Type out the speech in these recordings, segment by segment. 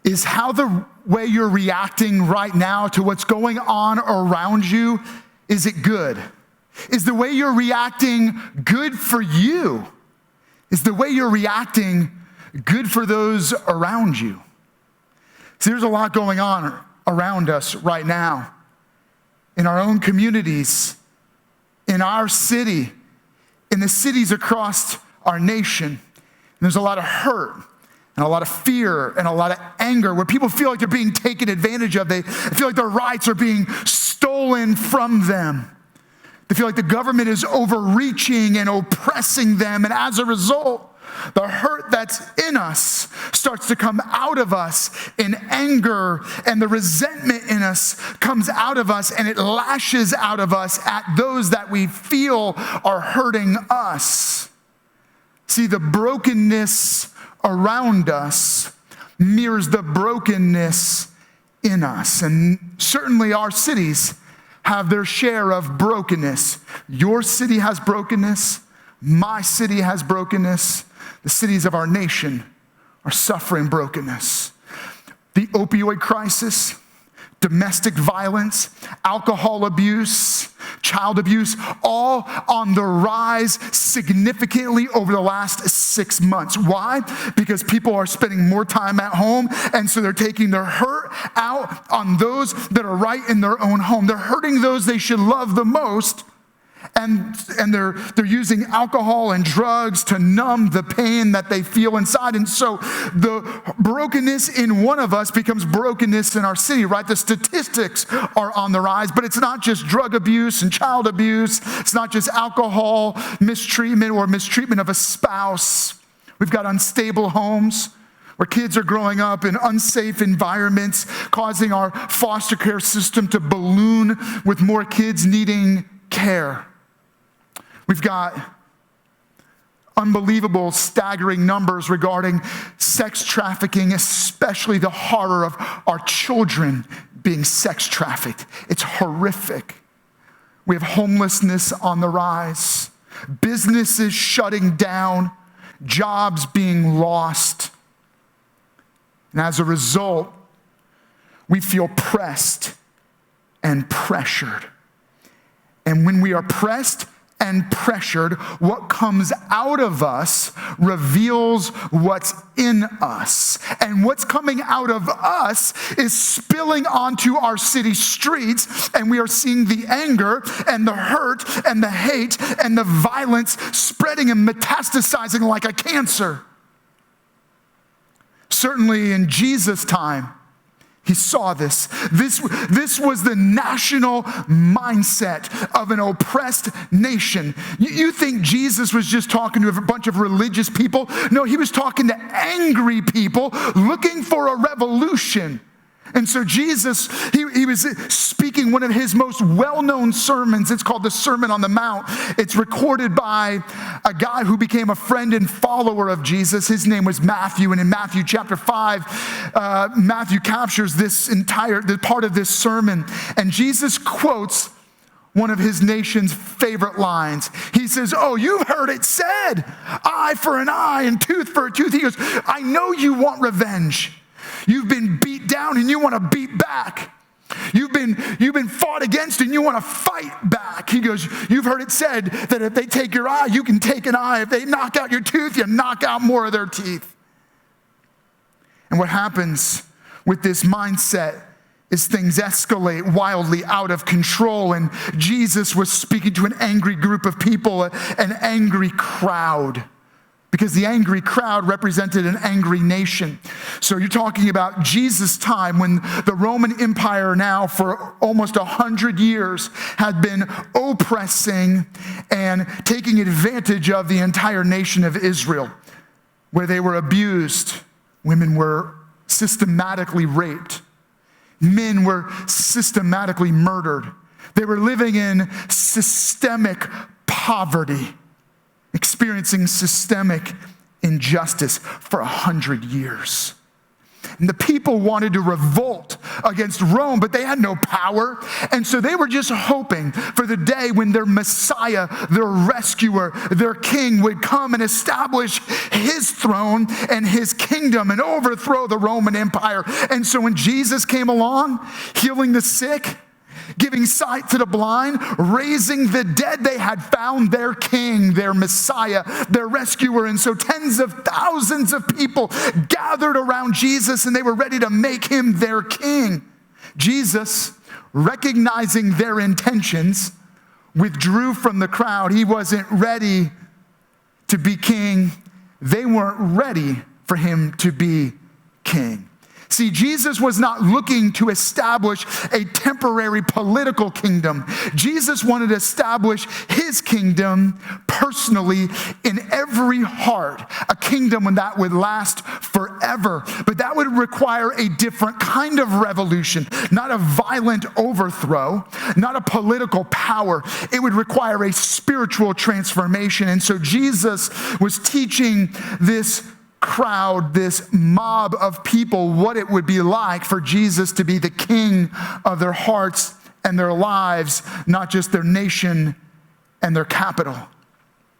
is how the way you're reacting right now to what's going on around you, is it good? Is the way you're reacting good for you? Is the way you're reacting good for those around you? See, there's a lot going on around us right now, in our own communities, in our city, in the cities across our nation. And there's a lot of hurt and a lot of fear and a lot of anger where people feel like they're being taken advantage of. They feel like their rights are being stolen from them. They feel like the government is overreaching and oppressing them. And as a result, the hurt that's in us starts to come out of us in anger, and the resentment in us comes out of us, and it lashes out of us at those that we feel are hurting us. See, the brokenness around us mirrors the brokenness in us. And certainly our cities have their share of brokenness. Your city has brokenness. My city has brokenness. The cities of our nation are suffering brokenness. The opioid crisis, domestic violence, alcohol abuse, child abuse, all on the rise significantly over the last 6 months. Why? Because people are spending more time at home, and so they're taking their hurt out on those that are right in their own home. They're hurting those they should love the most, and they're using alcohol and drugs to numb the pain that they feel inside. And so the brokenness in one of us becomes brokenness in our city, right? The statistics are on the rise, but it's not just drug abuse and child abuse. It's not just alcohol mistreatment or mistreatment of a spouse. We've got unstable homes where kids are growing up in unsafe environments, causing our foster care system to balloon with more kids needing care. We've got unbelievable, staggering numbers regarding sex trafficking, especially the horror of our children being sex trafficked. It's horrific. We have homelessness on the rise, businesses shutting down, jobs being lost. And as a result, we feel pressed and pressured. And when we are pressed and pressured, what comes out of us reveals what's in us. And what's coming out of us is spilling onto our city streets, and we are seeing the anger and the hurt and the hate and the violence spreading and metastasizing like a cancer. Certainly in Jesus' time, he saw this. This was the national mindset of an oppressed nation. You think Jesus was just talking to a bunch of religious people? No, he was talking to angry people looking for a revolution. And so Jesus, he was speaking one of his most well-known sermons. It's called the Sermon on the Mount. It's recorded by a guy who became a friend and follower of Jesus. His name was Matthew. And in Matthew chapter 5, Matthew captures the part of this sermon. And Jesus quotes one of his nation's favorite lines. He says, "Oh, you've heard it said, eye for an eye and tooth for a tooth." He goes, "I know you want revenge. You've been beat down and you want to beat back. You've been fought against and you want to fight back." He goes, "You've heard it said that if they take your eye, you can take an eye. If they knock out your tooth, you knock out more of their teeth." And what happens with this mindset is things escalate wildly out of control. And Jesus was speaking to an angry group of people, an angry crowd, because the angry crowd represented an angry nation. So you're talking about Jesus' time, when the Roman Empire now for almost 100 years had been oppressing and taking advantage of the entire nation of Israel, where they were abused. Women were systematically raped. Men were systematically murdered. They were living in systemic poverty, experiencing systemic injustice for 100 years. And the people wanted to revolt against Rome, but they had no power. And so they were just hoping for the day when their Messiah, their rescuer, their king would come and establish his throne and his kingdom and overthrow the Roman Empire. And so when Jesus came along, healing the sick, giving sight to the blind, raising the dead, they had found their king, their Messiah, their rescuer. And so tens of thousands of people gathered around Jesus and they were ready to make him their king. Jesus, recognizing their intentions, withdrew from the crowd. He wasn't ready to be king. They weren't ready for him to be king. See, Jesus was not looking to establish a temporary political kingdom. Jesus wanted to establish his kingdom personally in every heart, a kingdom that would last forever. But that would require a different kind of revolution, not a violent overthrow, not a political power. It would require a spiritual transformation. And so Jesus was teaching this crowd, this mob of people, what it would be like for Jesus to be the king of their hearts and their lives, not just their nation and their capital.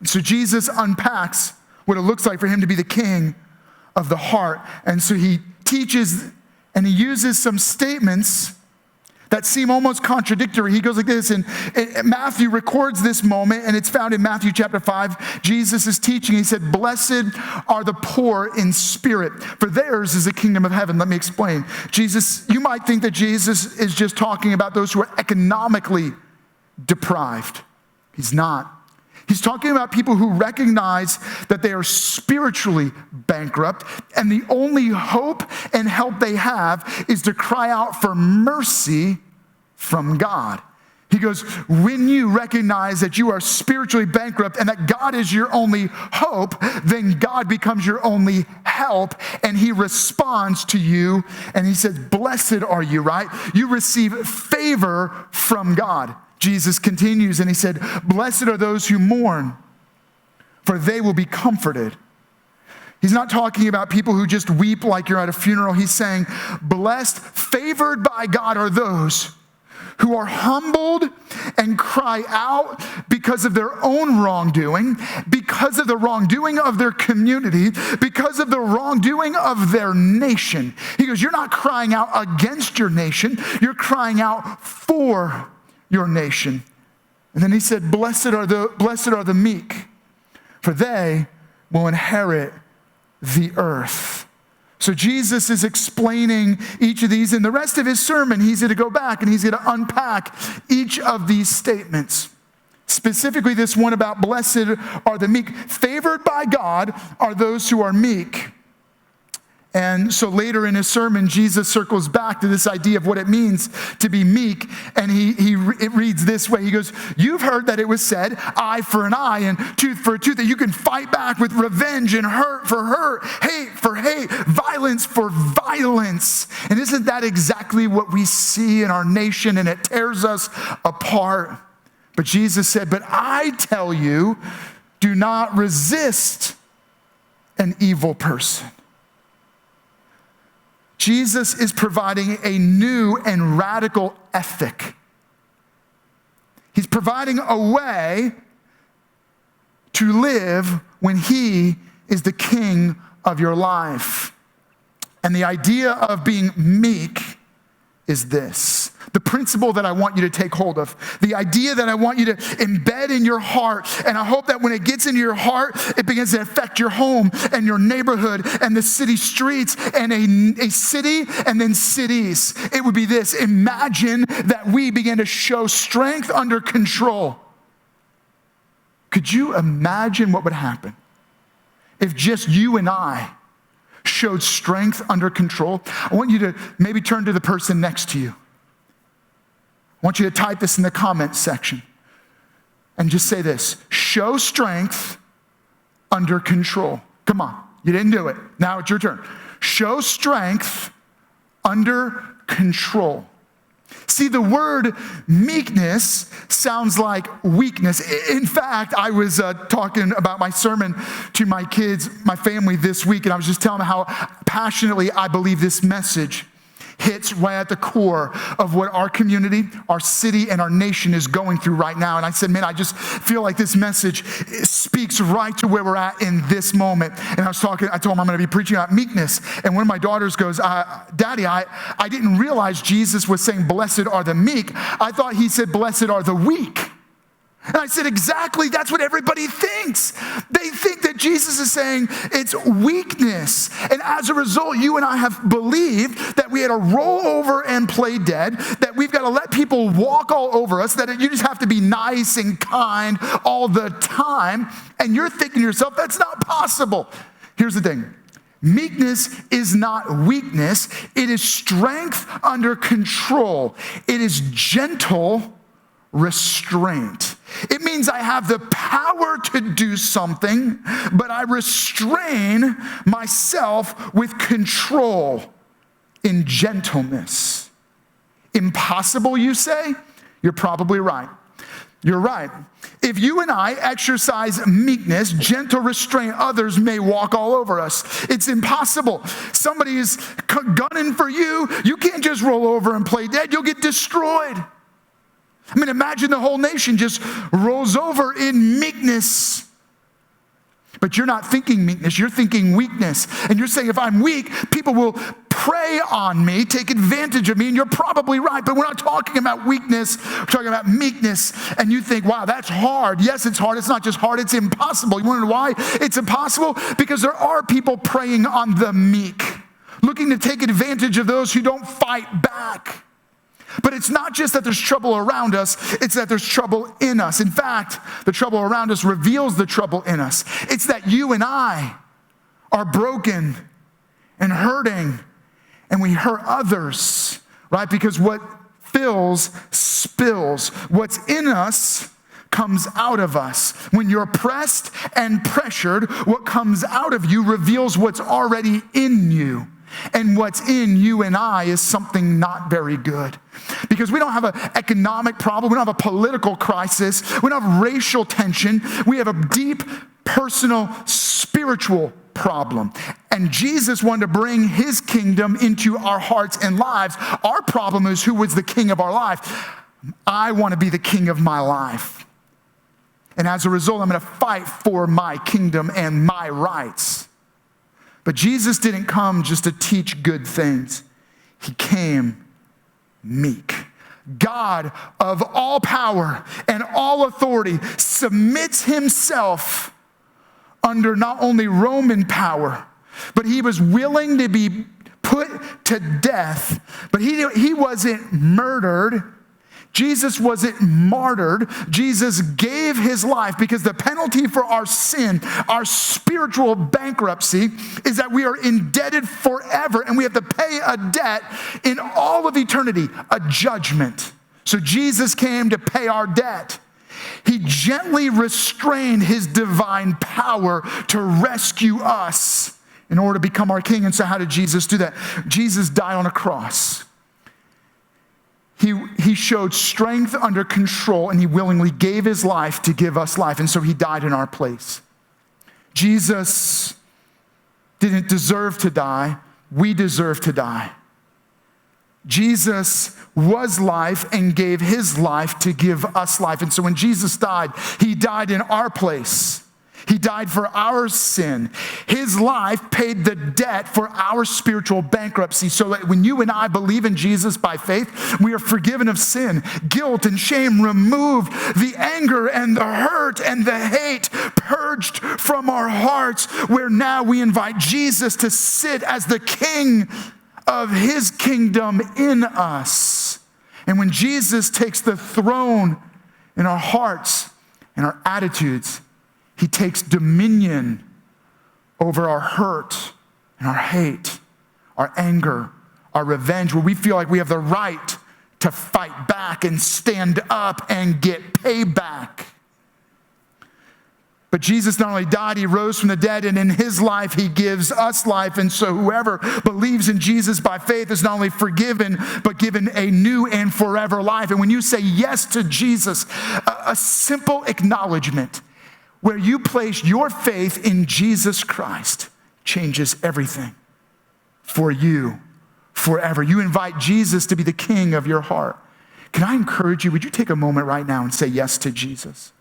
So Jesus unpacks what it looks like for him to be the king of the heart. And so he teaches and he uses some statements that seem almost contradictory. He goes like this, and Matthew records this moment, and it's found in Matthew chapter 5. Jesus is teaching. He said, "Blessed are the poor in spirit, for theirs is the kingdom of heaven." Let me explain. You might think that Jesus is just talking about those who are economically deprived. He's not. He's talking about people who recognize that they are spiritually bankrupt, and the only hope and help they have is to cry out for mercy from God. He goes, when you recognize that you are spiritually bankrupt and that God is your only hope, then God becomes your only help, and he responds to you, and he says, "Blessed are you," right? You receive favor from God. Jesus continues and he said, "Blessed are those who mourn, for they will be comforted." He's not talking about people who just weep like you're at a funeral. He's saying, blessed, favored by God are those who are humbled and cry out because of their own wrongdoing, because of the wrongdoing of their community, because of the wrongdoing of their nation. He goes, you're not crying out against your nation, you're crying out for your nation. And then he said, blessed are the meek, for they will inherit the earth. So Jesus is explaining each of these. In the rest of his sermon, he's going to go back and he's going to unpack each of these statements. Specifically this one about blessed are the meek. Favored by God are those who are meek. And so later in his sermon, Jesus circles back to this idea of what it means to be meek. And it reads this way. He goes, you've heard that it was said, eye for an eye and tooth for a tooth, that you can fight back with revenge and hurt for hurt, hate for hate, violence for violence. And isn't that exactly what we see in our nation? And it tears us apart. But Jesus said, but I tell you, do not resist an evil person. Jesus is providing a new and radical ethic. He's providing a way to live when he is the king of your life. And the idea of being meek is this. The principle that I want you to take hold of. The idea that I want you to embed in your heart. And I hope that when it gets into your heart, it begins to affect your home and your neighborhood and the city streets and a city and then cities. It would be this. Imagine that we begin to show strength under control. Could you imagine what would happen if just you and I showed strength under control? I want you to maybe turn to the person next to you. I want you to type this in the comments section and just say this: show strength under control. Come on, you didn't do it. Now it's your turn. Show strength under control. See, the word meekness sounds like weakness. In fact, I was talking about my sermon to my kids, my family this week, and I was just telling them how passionately I believe this message. hits right at the core of what our community, our city, and our nation is going through right now. And I said, man, I just feel like this message speaks right to where we're at in this moment. And I told him I'm going to be preaching about meekness. And one of my daughters goes, Daddy, I didn't realize Jesus was saying, blessed are the meek. I thought he said, blessed are the weak. And I said, exactly, that's what everybody thinks. They think that Jesus is saying it's weakness. And as a result, you and I have believed that we had to roll over and play dead, that we've got to let people walk all over us, that you just have to be nice and kind all the time. And you're thinking to yourself, that's not possible. Here's the thing. Meekness is not weakness. It is strength under control. It is gentle restraint. It means I have the power to do something, but I restrain myself with control in gentleness. Impossible, you say? You're probably right. You're right. If you and I exercise meekness, gentle restraint, others may walk all over us. It's impossible. Somebody is gunning for you. You can't just roll over and play dead. You'll get destroyed. I mean, imagine the whole nation just rolls over in meekness. But you're not thinking meekness, you're thinking weakness. And you're saying, if I'm weak, people will prey on me, take advantage of me, and you're probably right. But we're not talking about weakness, we're talking about meekness. And you think, wow, that's hard. Yes, it's hard. It's not just hard, it's impossible. You want to know why it's impossible? Because there are people preying on the meek, looking to take advantage of those who don't fight back. But it's not just that there's trouble around us, it's that there's trouble in us. In fact, the trouble around us reveals the trouble in us. It's that you and I are broken and hurting, and we hurt others, right? Because what fills spills. What's in us comes out of us. When you're pressed and pressured, what comes out of you reveals what's already in you. And what's in you and I is something not very good. Because we don't have an economic problem. We don't have a political crisis. We don't have racial tension. We have a deep, personal, spiritual problem. And Jesus wanted to bring his kingdom into our hearts and lives. Our problem is, who was the king of our life? I want to be the king of my life. And as a result, I'm going to fight for my kingdom and my rights. But Jesus didn't come just to teach good things. He came meek. God of all power and all authority submits himself under not only Roman power, but he was willing to be put to death. But he wasn't murdered. Jesus wasn't martyred. Jesus gave his life because the penalty for our sin, our spiritual bankruptcy, is that we are indebted forever and we have to pay a debt in all of eternity, a judgment. So Jesus came to pay our debt. He gently restrained his divine power to rescue us in order to become our king. And so how did Jesus do that? Jesus died on a cross. He showed strength under control, and he willingly gave his life to give us life. And so he died in our place. Jesus didn't deserve to die. We deserve to die. Jesus was life and gave his life to give us life. And so when Jesus died, he died in our place. He died for our sin. His life paid the debt for our spiritual bankruptcy, so that when you and I believe in Jesus by faith, we are forgiven of sin, guilt, and shame removed, the anger and the hurt and the hate purged from our hearts, where now we invite Jesus to sit as the king of his kingdom in us. And when Jesus takes the throne in our hearts and our attitudes, he takes dominion over our hurt and our hate, our anger, our revenge, where we feel like we have the right to fight back and stand up and get payback. But Jesus not only died, he rose from the dead, and in his life, he gives us life. And so whoever believes in Jesus by faith is not only forgiven, but given a new and forever life. And when you say yes to Jesus, a simple acknowledgement where you place your faith in Jesus Christ changes everything for you forever. You invite Jesus to be the king of your heart. Can I encourage you, would you take a moment right now and say yes to Jesus?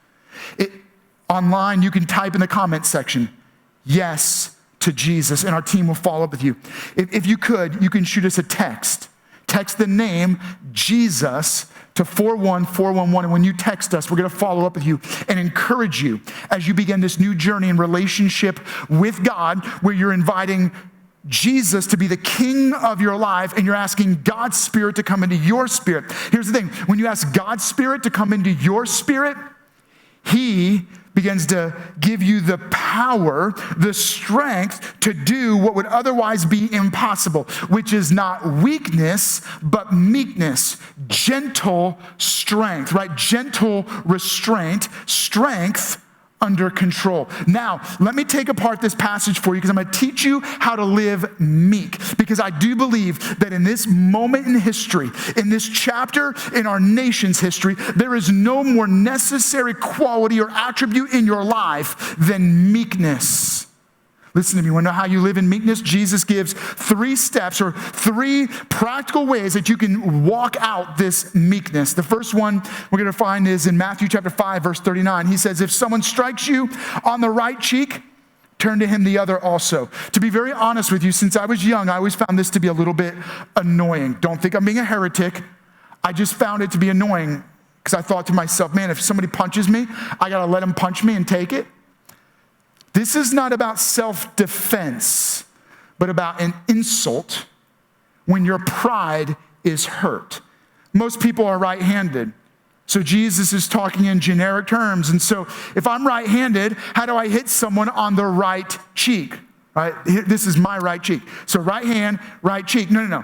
Online, you can type in the comment section, yes to Jesus, and our team will follow up with you. If you could, you can shoot us a text. Text the name Jesus to 41411, and when you text us, we're going to follow up with you and encourage you as you begin this new journey in relationship with God, where you're inviting Jesus to be the king of your life, and you're asking God's Spirit to come into your spirit. Here's the thing. When you ask God's Spirit to come into your spirit, He begins to give you the power, the strength to do what would otherwise be impossible, which is not weakness, but meekness, gentle strength, right? Gentle restraint, strength under control. Now, let me take apart this passage for you because I'm going to teach you how to live meek, because I do believe that in this moment in history, in this chapter in our nation's history, there is no more necessary quality or attribute in your life than meekness. Listen to me, you want to know how you live in meekness? Jesus gives 3 steps or 3 practical ways that you can walk out this meekness. The first one we're going to find is in Matthew chapter 5, verse 39. He says, if someone strikes you on the right cheek, turn to him the other also. To be very honest with you, since I was young, I always found this to be a little bit annoying. Don't think I'm being a heretic. I just found it to be annoying because I thought to myself, man, if somebody punches me, I got to let him punch me and take it. This is not about self-defense, but about an insult when your pride is hurt. Most people are right-handed. So Jesus is talking in generic terms. And so if I'm right-handed, how do I hit someone on the right cheek? Right? This is my right cheek. So right hand, right cheek. No.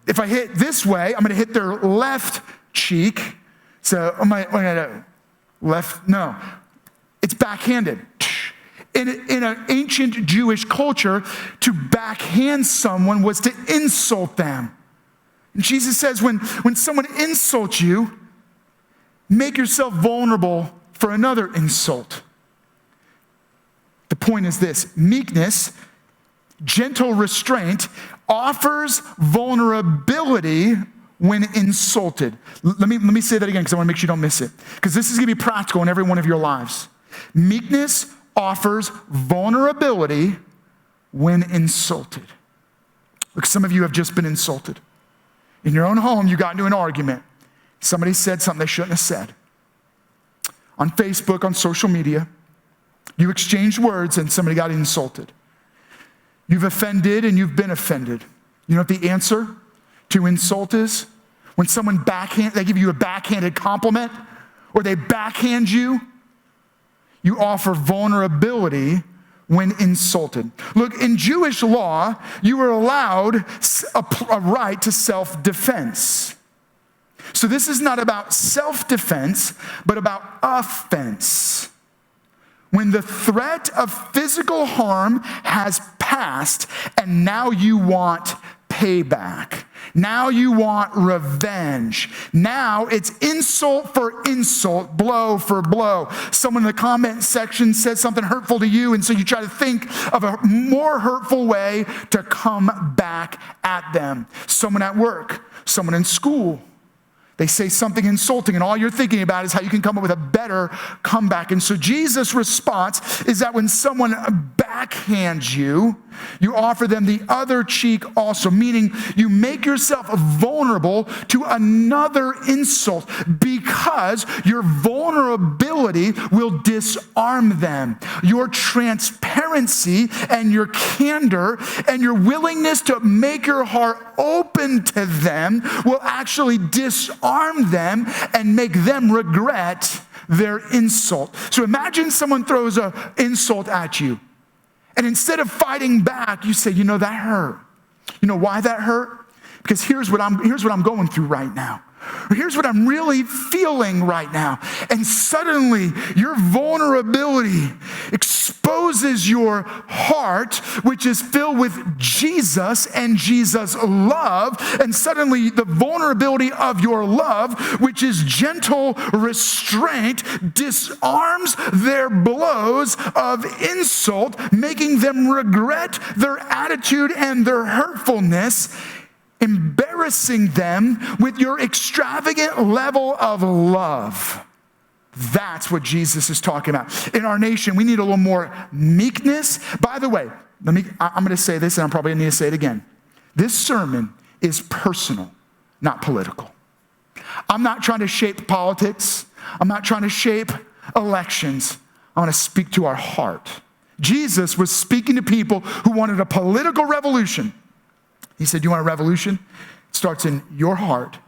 If I hit this way, I'm going to hit their left cheek. So I'm going to left, no. It's backhanded. In an ancient Jewish culture, to backhand someone was to insult them. And Jesus says when someone insults you, make yourself vulnerable for another insult. The point is this: meekness, gentle restraint, offers vulnerability when insulted. Let me say that again because I want to make sure you don't miss it, because this is going to be practical in every one of your lives. Meekness offers vulnerability when insulted. Look, some of you have just been insulted. In your own home, you got into an argument. Somebody said something they shouldn't have said. On Facebook, on social media, you exchanged words and somebody got insulted. You've offended and you've been offended. You know what the answer to insult is? When someone they give you a backhanded compliment, or they backhand you, you offer vulnerability when insulted. Look, in Jewish law, you were allowed a right to self-defense. So this is not about self-defense, but about offense. When the threat of physical harm has passed and now you want payback. Now you want revenge. Now it's insult for insult, blow for blow. Someone in the comment section says something hurtful to you, and so you try to think of a more hurtful way to come back at them. Someone at work, someone in school. They say something insulting, and all you're thinking about is how you can come up with a better comeback. And so Jesus' response is that when someone backhands you, you offer them the other cheek also, meaning you make yourself vulnerable to another insult, because your vulnerability will disarm them. Your transparency and your candor and your willingness to make your heart open to them will actually disarm them and make them regret their insult. So imagine someone throws an insult at you, and instead of fighting back, you say, you know, that hurt. You know why that hurt? Because here's what I'm going through right now. Or here's what I'm really feeling right now. And suddenly your vulnerability exposes your heart, which is filled with Jesus and Jesus' love. And suddenly the vulnerability of your love, which is gentle restraint, disarms their blows of insult, making them regret their attitude and their hurtfulness. embarrassing them with your extravagant level of love. That's what Jesus is talking about. In our nation, we need a little more meekness. By the way, I'm going to say this, and I'm probably going to need to say it again. This sermon is personal, not political. I'm not trying to shape politics. I'm not trying to shape elections. I want to speak to our heart. Jesus was speaking to people who wanted a political revolution. He said, you want a revolution? It starts in your heart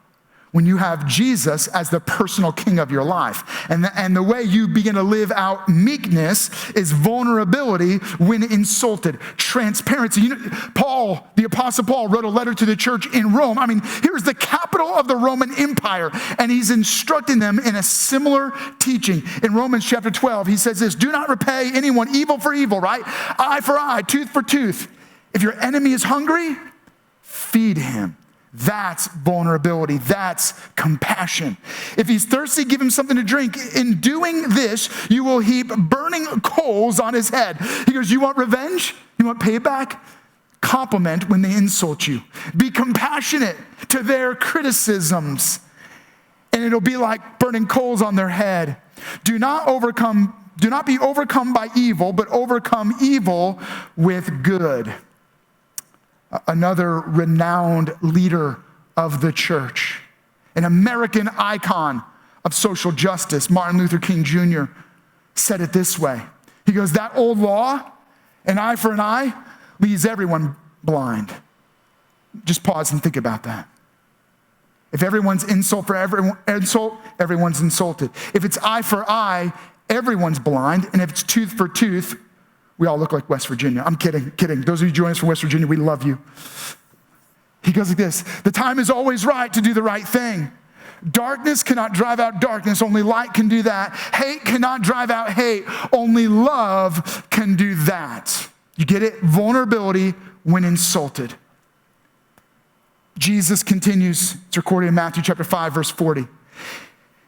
when you have Jesus as the personal king of your life. And the way you begin to live out meekness is vulnerability when insulted, transparency. You know, Paul, the Apostle Paul, wrote a letter to the church in Rome. I mean, here's the capital of the Roman Empire, and he's instructing them in a similar teaching. In Romans chapter 12, he says this, do not repay anyone evil for evil, right? Eye for eye, tooth for tooth. If your enemy is hungry, feed him. That's vulnerability. That's compassion. If he's thirsty, give him something to drink. In doing this, you will heap burning coals on his head. He goes, you want revenge? You want payback? Compliment when they insult you. Be compassionate to their criticisms, and it'll be like burning coals on their head. Do not be overcome by evil, but overcome evil with good. Another renowned leader of the church, an American icon of social justice, Martin Luther King Jr., said it this way. He goes, that old law, an eye for an eye, leaves everyone blind. Just pause and think about that. If everyone's insult for insult, everyone's insulted. If it's eye for eye, everyone's blind. And if it's tooth for tooth, we all look like West Virginia. I'm kidding. Those of you joining us from West Virginia, we love you. He goes like this. The time is always right to do the right thing. Darkness cannot drive out darkness. Only light can do that. Hate cannot drive out hate. Only love can do that. You get it? Vulnerability when insulted. Jesus continues. It's recorded in Matthew chapter 5, verse 40.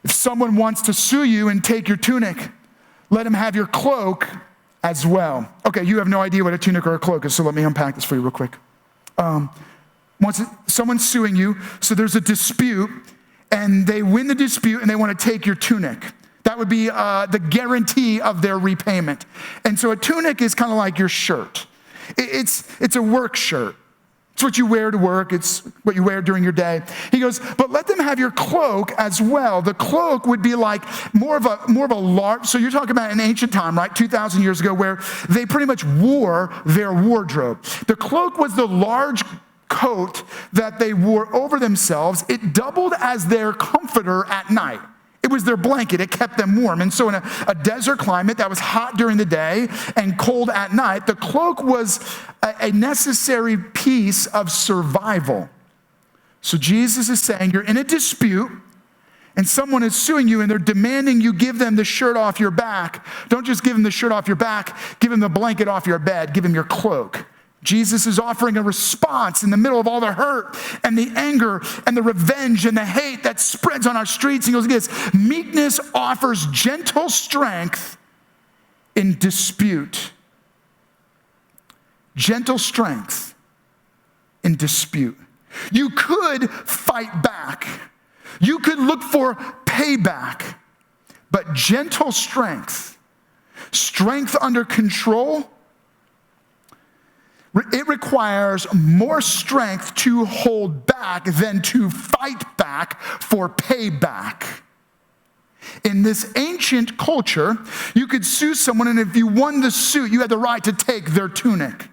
If someone wants to sue you and take your tunic, let him have your cloak as well. Okay, you have no idea what a tunic or a cloak is, so let me unpack this for you real quick. Once someone's suing you, so there's a dispute, and they win the dispute, and they want to take your tunic. That would be the guarantee of their repayment. And so a tunic is kind of like your shirt. It's a work shirt. It's what you wear to work. It's what you wear during your day. He goes, but let them have your cloak as well. The cloak would be like more of a large, so you're talking about an ancient time, right? 2,000 years ago, where they pretty much wore their wardrobe. The cloak was the large coat that they wore over themselves. It doubled as their comforter at night. It was their blanket. It kept them warm. And so in a desert climate that was hot during the day and cold at night, the cloak was a necessary piece of survival. So Jesus is saying, you're in a dispute and someone is suing you and they're demanding you give them the shirt off your back. Don't just give them the shirt off your back. Give them the blanket off your bed. Give them your cloak. Jesus is offering a response in the middle of all the hurt and the anger and the revenge and the hate that spreads on our streets. He goes like this, meekness offers gentle strength in dispute. Gentle strength in dispute. You could fight back. You could look for payback, but gentle strength under control, it requires more strength to hold back than to fight back for payback. In this ancient culture, you could sue someone, and if you won the suit, you had the right to take their tunic.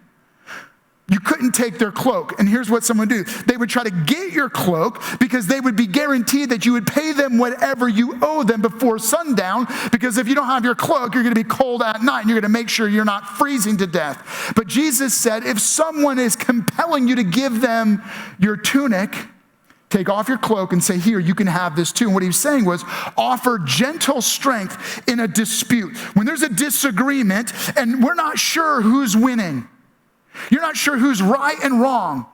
You couldn't take their cloak. And here's what someone would do. They would try to get your cloak because they would be guaranteed that you would pay them whatever you owe them before sundown, because if you don't have your cloak, you're going to be cold at night and you're going to make sure you're not freezing to death. But Jesus said, if someone is compelling you to give them your tunic, take off your cloak and say, here, you can have this too. And what he was saying was, offer gentle strength in a dispute. When there's a disagreement and we're not sure who's winning, you're not sure who's right and wrong,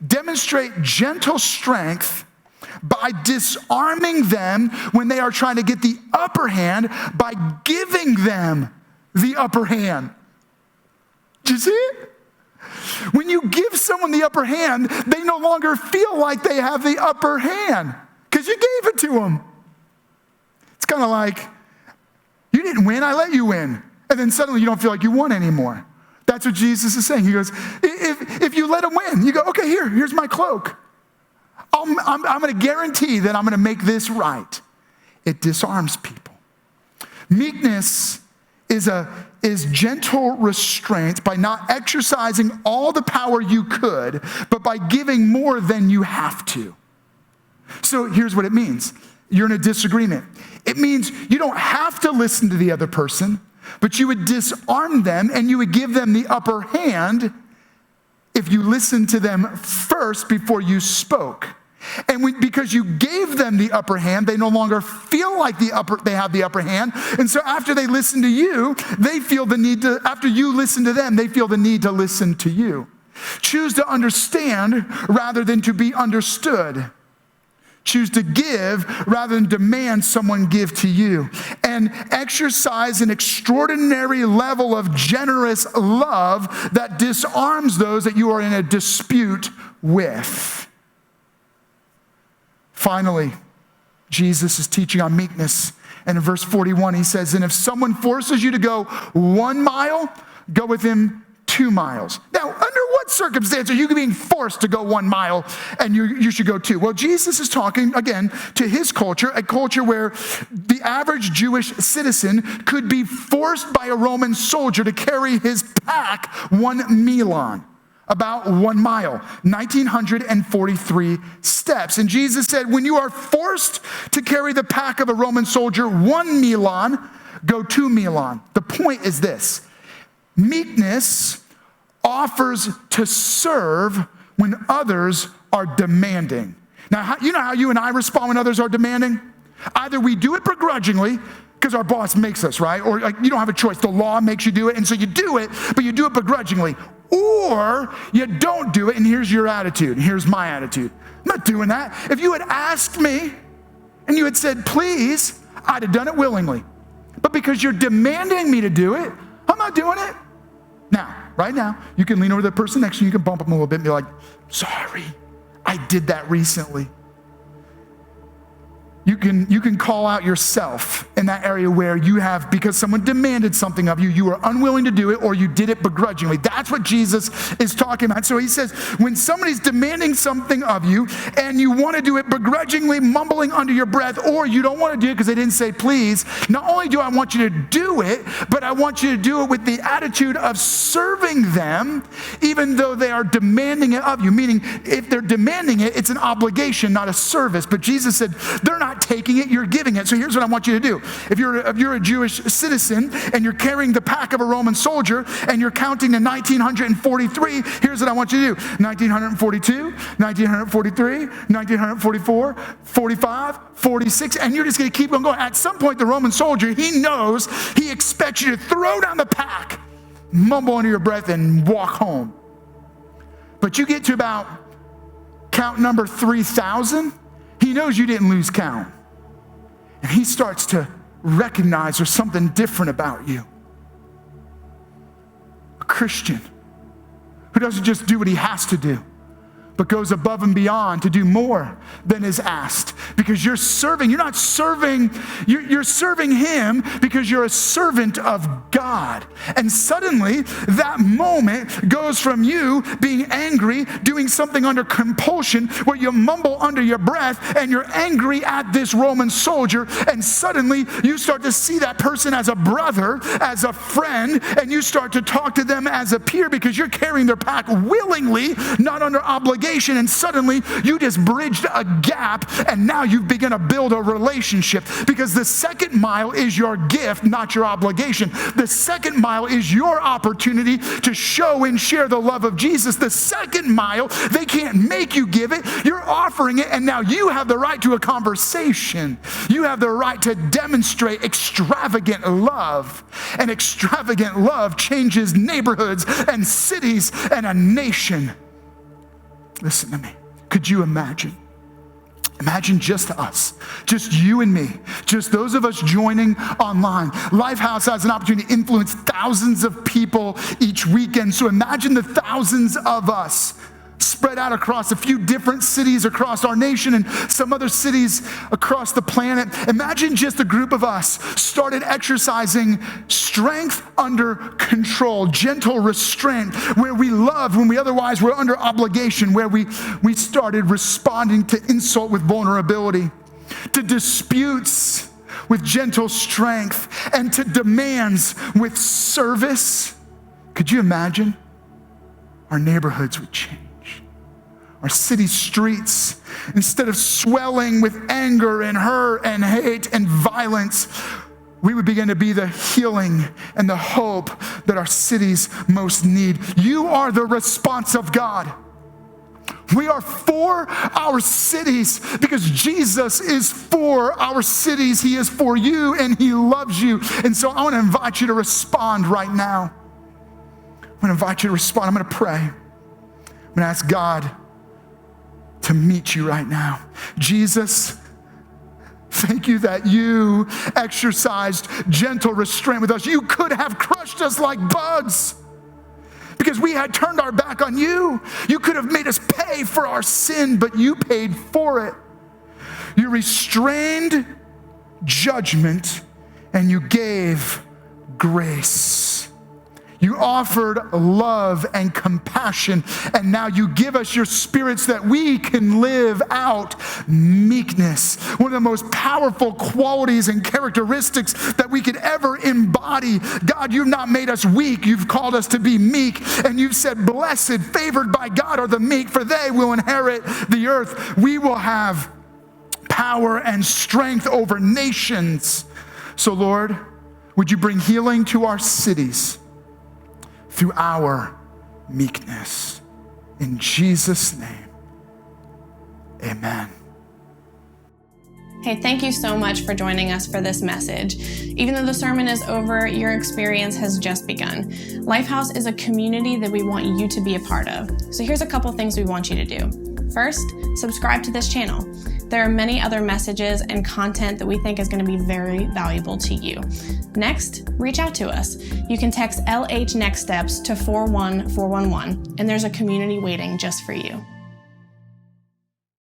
demonstrate gentle strength by disarming them when they are trying to get the upper hand by giving them the upper hand. Do you see it? When you give someone the upper hand, they no longer feel like they have the upper hand because you gave it to them. It's kind of like, you didn't win, I let you win. And then suddenly you don't feel like you won anymore. That's what Jesus is saying. He goes, if you let him win, you go, okay, here's my cloak. I'm going to guarantee that I'm going to make this right. It disarms people. Meekness is gentle restraint by not exercising all the power you could, but by giving more than you have to. So here's what it means. You're in a disagreement. It means you don't have to listen to the other person, but you would disarm them and you would give them the upper hand if you listened to them first before you spoke. And because you gave them the upper hand, they no longer feel like they have the upper hand. And so after they listen to you, they feel the need to, after you listen to them, they feel the need to listen to you. Choose to understand rather than to be understood. Choose to give rather than demand someone give to you. And exercise an extraordinary level of generous love that disarms those that you are in a dispute with. Finally, Jesus is teaching on meekness. And in verse 41, he says, and if someone forces you to go 1 mile, go with him 2 miles. Now, under what circumstance are you being forced to go 1 mile and you should go 2? Well, Jesus is talking, again, to his culture, a culture where the average Jewish citizen could be forced by a Roman soldier to carry his pack 1 milon. About 1 mile, 1,943 steps. And Jesus said, when you are forced to carry the pack of a Roman soldier 1 milon, go 2 milon. The point is this: meekness offers to serve when others are demanding. Now, you know how you and I respond when others are demanding? Either we do it begrudgingly, because our boss makes us, right? Or you don't have a choice. The law makes you do it, and so you do it, but you do it begrudgingly. Or you don't do it, and here's your attitude, and here's my attitude. I'm not doing that. If you had asked me, and you had said, please, I'd have done it willingly. But because you're demanding me to do it, I'm not doing it. Now, right now, you can lean over to the person next to you, you can bump them a little bit and be like, sorry, I did that recently. You can call out yourself in that area where you have, because someone demanded something of you, you were unwilling to do it or you did it begrudgingly. That's what Jesus is talking about. So he says, when somebody's demanding something of you and you want to do it begrudgingly, mumbling under your breath, or you don't want to do it because they didn't say please, not only do I want you to do it, but I want you to do it with the attitude of serving them, even though they are demanding it of you. Meaning, if they're demanding it, it's an obligation, not a service. But Jesus said, they're not taking it, you're giving it. So here's what I want you to do. If you're a Jewish citizen and you're carrying the pack of a Roman soldier and you're counting to 1943, here's what I want you to do. 1942, 1943, 1944, 45, 46, and you're just going to keep on going. At some point, the Roman soldier, he knows, he expects you to throw down the pack, mumble under your breath, and walk home. But you get to about count number 3,000, he knows you didn't lose count. And he starts to recognize there's something different about you. A Christian who doesn't just do what he has to do, but goes above and beyond to do more than is asked. Because you're serving, you're not serving, you're serving him because you're a servant of God. And suddenly, that moment goes from you being angry, doing something under compulsion, where you mumble under your breath, and you're angry at this Roman soldier, and suddenly you start to see that person as a brother, as a friend, and you start to talk to them as a peer because you're carrying their pack willingly, not under obligation. And suddenly you just bridged a gap, and now you've begun to build a relationship, because the second mile is your gift, not your obligation. The second mile is your opportunity to show and share the love of Jesus. The second mile, they can't make you give it. You're offering it, and now you have the right to a conversation. You have the right to demonstrate extravagant love. And extravagant love changes neighborhoods and cities and a nation. Listen to me. Could you imagine Imagine just us, just you and me, just those of us joining online. Lifehouse has an opportunity to influence thousands of people each weekend. So imagine the thousands of us spread out across a few different cities across our nation and some other cities across the planet. Imagine just a group of us started exercising strength under control, gentle restraint, where we loved when we otherwise were under obligation, where we started responding to insult with vulnerability, to disputes with gentle strength, and to demands with service. Could you imagine? Our neighborhoods would change. Our city streets, instead of swelling with anger and hurt and hate and violence, we would begin to be the healing and the hope that our cities most need. You are the response of God. We are for our cities because Jesus is for our cities. He is for you and he loves you. And so I want to invite you to respond right now. I'm going to invite you to respond. I'm going to pray. I'm going to ask God to meet you right now. Jesus, thank you that you exercised gentle restraint with us. You could have crushed us like bugs because we had turned our back on you. You could have made us pay for our sin, but you paid for it. You restrained judgment and you gave grace. You offered love and compassion, and now you give us your Spirit so that we can live out meekness, one of the most powerful qualities and characteristics that we could ever embody. God, you've not made us weak. You've called us to be meek, and you've said, blessed, favored by God are the meek, for they will inherit the earth. We will have power and strength over nations. So, Lord, would you bring healing to our cities through our meekness. In Jesus' name, amen. Hey, thank you so much for joining us for this message. Even though the sermon is over, your experience has just begun. Lifehouse is a community that we want you to be a part of. So here's a couple things we want you to do. First, subscribe to this channel. There are many other messages and content that we think is going to be very valuable to you. Next, reach out to us. You can text LH Next Steps to 41411, and there's a community waiting just for you.